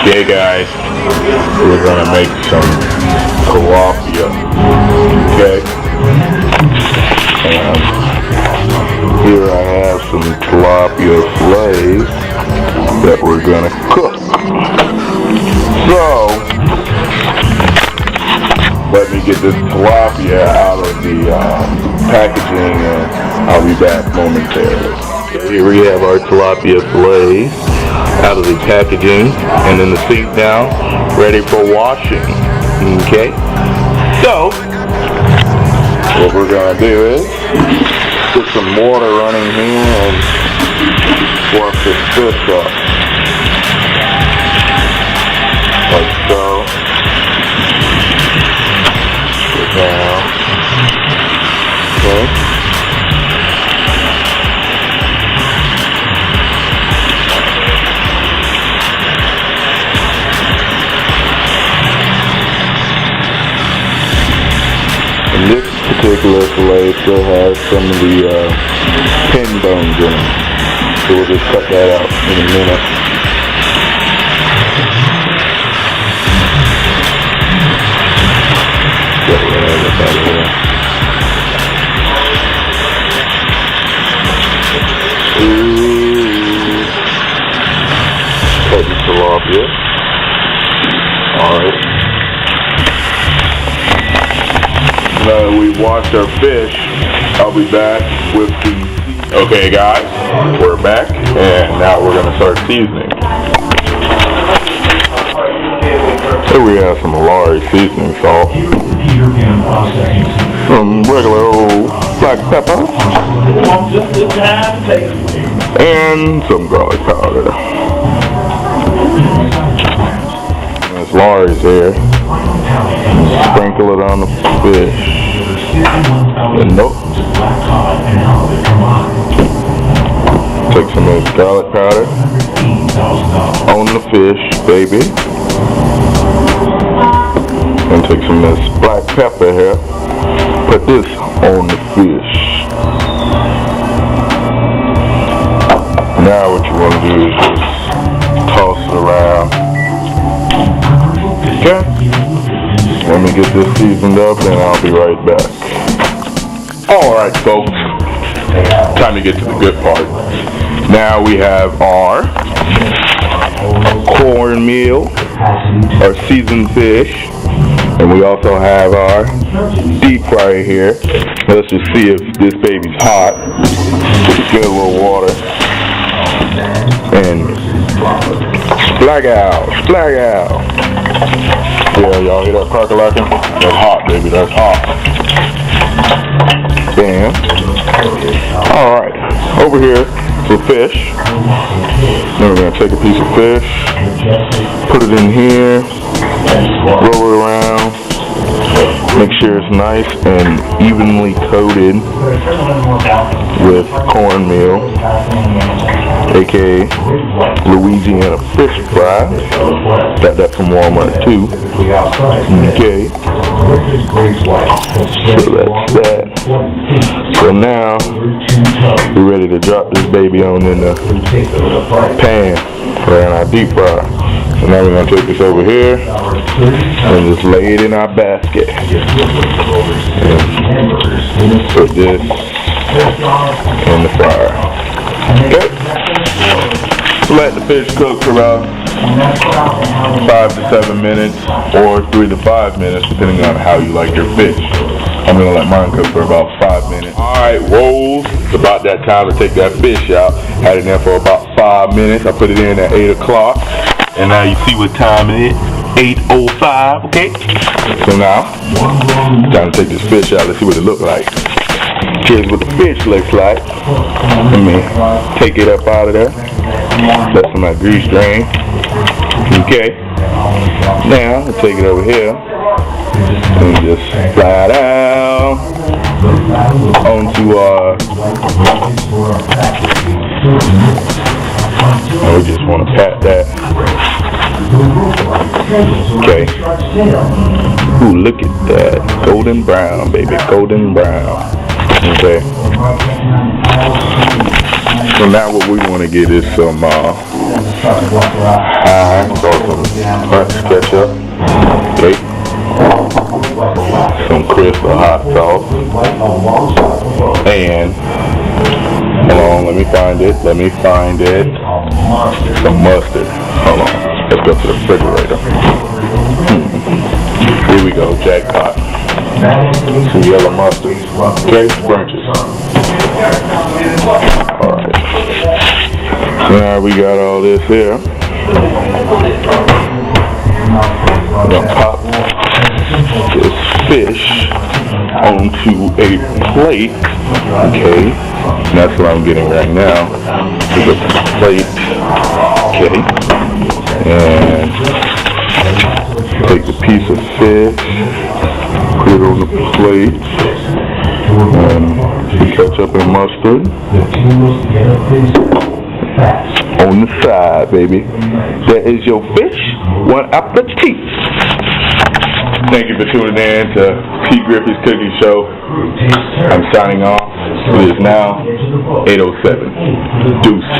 Okay guys, we're gonna make some tilapia. Okay. And here I have some tilapia fillets that we're gonna cook. So let me get this tilapia out of the packaging and I'll be back momentarily. Here we have our tilapia fillet out of the packaging and in the sink now, ready for washing. Okay, so what we're gonna do is get some water running here and wash this fish up like so. Put it down. Okay. This particular fillet still has some of the pin bones in it, so we'll just cut that out in a minute. Get rid of it out of there. Cut the tilapia. Alright. Now that we've washed our fish, I'll be back with the... Okay guys, we're back and now we're going to start seasoning. Here we have some large seasoning salt, some regular old black pepper, and some garlic powder. It's large here. Sprinkle it on the fish. And nope. Take some of this garlic powder on the fish, baby. And take some of this black pepper here. Put this on the fish. Now what you want to do is just toss it around. Okay. Let me get this seasoned up and I'll be right back. Alright folks, time to get to the good part. Now we have our cornmeal, our seasoned fish, and we also have our deep fry here. Let's just see if this baby's hot. Just get a little water. And splag out. Yeah, y'all hear that crack-a-lacking? That's hot, baby, that's hot. Bam. Alright, over here, some fish. Then we're going to take a piece of fish, put it in here, roll it around, make sure it's nice and evenly coated with cornmeal, aka Louisiana fish fry. Got that from Walmart too. Okay. So that's that. So now we're ready to drop this baby on in the pan for our deep fry. So now we're going to take this over here and just lay it in our basket. And put this in the fryer. Okay. So let the fish cook for about 5 to 7 minutes or 3 to 5 minutes depending on how you like your fish. I'm going to let mine cook for about 5 minutes. Alright, whoa, it's about that time to take that fish out. Had it in for about 5 minutes. I put it in at 8 o'clock. And now you see what time it is. 8:05, okay? So now, time to take this fish out. Let's see what it looks like. Here's what the fish looks like. Let me take it up out of there. Let some of that grease drain. Okay. Now, I'll take it over here. And just slide out onto and we just want to pat that. Okay. Ooh, look at that. Golden brown, baby. Golden brown. Okay. So now what we want to get is some Alright, throw some crunch ketchup. Okay. Some crisp or hot sauce. And, hold on, let me find it. Some mustard. Hold on. Let's go to the refrigerator. Here we go, jackpot. Some yellow mustard. Okay, branches. Alright. Now we got all this here. We're gonna pop this fish onto a plate. Okay. And that's what I'm getting right now. Is a plate. Okay. And take a piece of fish, put it on the plate, and some ketchup and mustard on the side, baby. That is your fish. Bon appetit. Thank you for tuning in to Tgriffys Cooking Show. I'm signing off. It is now 8:07. Deuce.